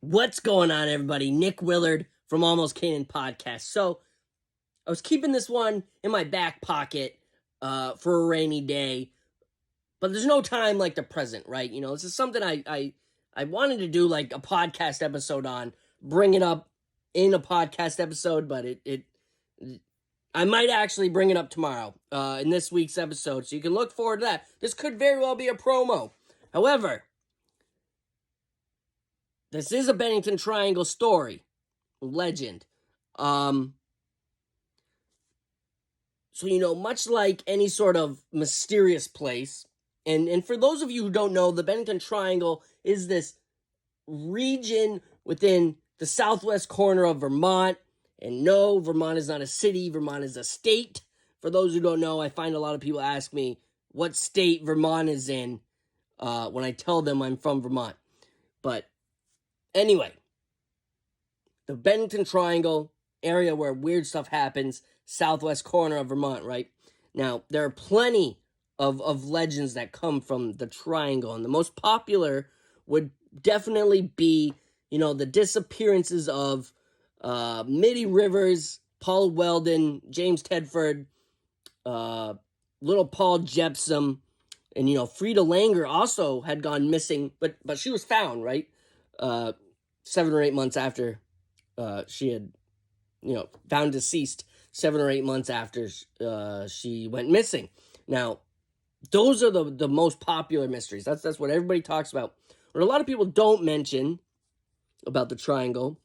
What's going on, everybody? Nick Willard from Almost Canaan Podcast. So, I was keeping this one in my back pocket for a rainy day, but there's no time like the present, right? You know, this is something I wanted to do like a podcast episode on, bring it up in a podcast episode, but I might actually bring it up tomorrow in this week's episode, so you can look forward to that. This could very well be a promo. However, this is a Bennington Triangle story, legend. So, much like any sort of mysterious place, and for those of you who don't know, the Bennington Triangle is this region within the southwest corner of Vermont. And no, Vermont is not a city, Vermont is a state. For those who don't know, I find a lot of people ask me what state Vermont is in when I tell them I'm from Vermont. But anyway, the Bennington Triangle, area where weird stuff happens, southwest corner of Vermont, right? Now, there are plenty of legends that come from the Triangle, and the most popular would definitely be, the disappearances of Mitty Rivers, Paul Weldon, James Tedford, little Paul Jepson, and, Frida Langer also had gone missing, but she was found, right? 7 or 8 months after she had, found deceased 7 or 8 months after she went missing. Now, those are the most popular mysteries. That's what everybody talks about. What a lot of people don't mention about the Triangle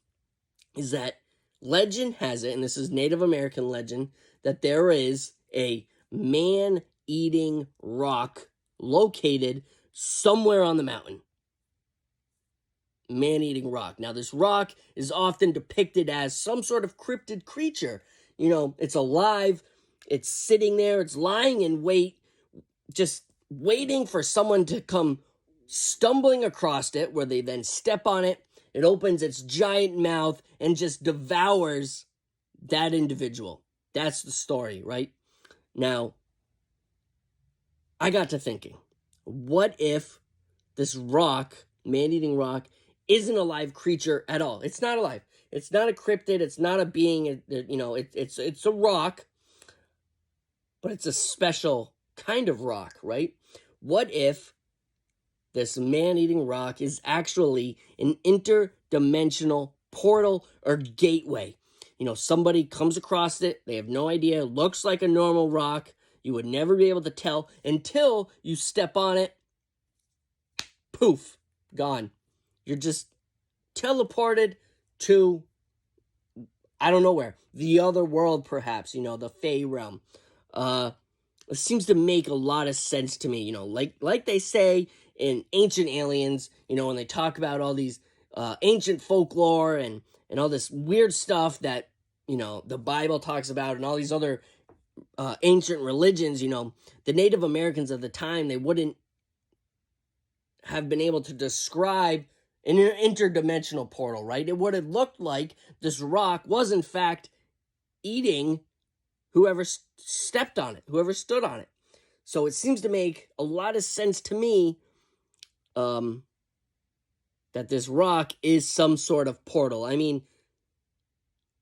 is that legend has it, and this is Native American legend, that there is a man-eating rock located somewhere on the mountain. Man-eating rock. Now, this rock is often depicted as some sort of cryptid creature. It's alive, it's sitting there, it's lying in wait, just waiting for someone to come stumbling across it, where they then step on it. It opens its giant mouth and just devours that individual. That's the story, right? Now, I got to thinking, what if this rock, man-eating rock, isn't a live creature at all? It's not alive. It's not a cryptid. It's not a being. It's a rock, but it's a special kind of rock, right? What if this man-eating rock is actually an interdimensional portal or gateway? Somebody comes across it. They have no idea. It looks like a normal rock. You would never be able to tell until you step on it. Poof, gone. You're just teleported to, I don't know where, the other world perhaps, the Fey realm. It seems to make a lot of sense to me, like they say in Ancient Aliens, when they talk about all these ancient folklore and all this weird stuff that, the Bible talks about and all these other ancient religions, the Native Americans of the time, they wouldn't have been able to describe an interdimensional portal, right? It would have looked like this rock was, in fact, eating whoever stepped on it, whoever stood on it. So it seems to make a lot of sense to me that this rock is some sort of portal. I mean,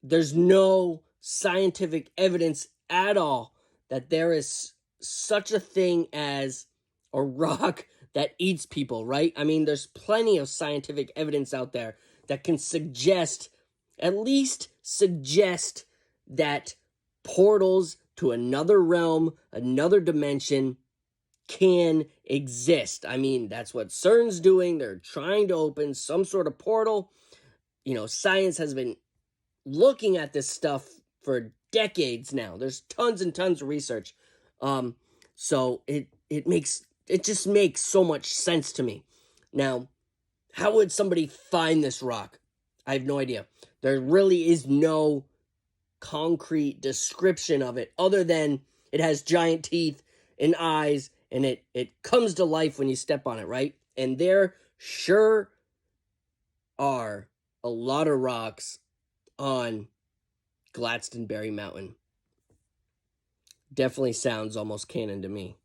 there's no scientific evidence at all that there is such a thing as a rock that eats people, right? I mean, there's plenty of scientific evidence out there that can at least suggest that portals to another realm, another dimension can exist. I mean, that's what CERN's doing. They're trying to open some sort of portal. Science has been looking at this stuff for decades now. There's tons and tons of research. So it just makes so much sense to me. Now, how would somebody find this rock? I have no idea. There really is no concrete description of it other than it has giant teeth and eyes, and it comes to life when you step on it, right? And there sure are a lot of rocks on Glastonbury Mountain. Definitely sounds almost canon to me.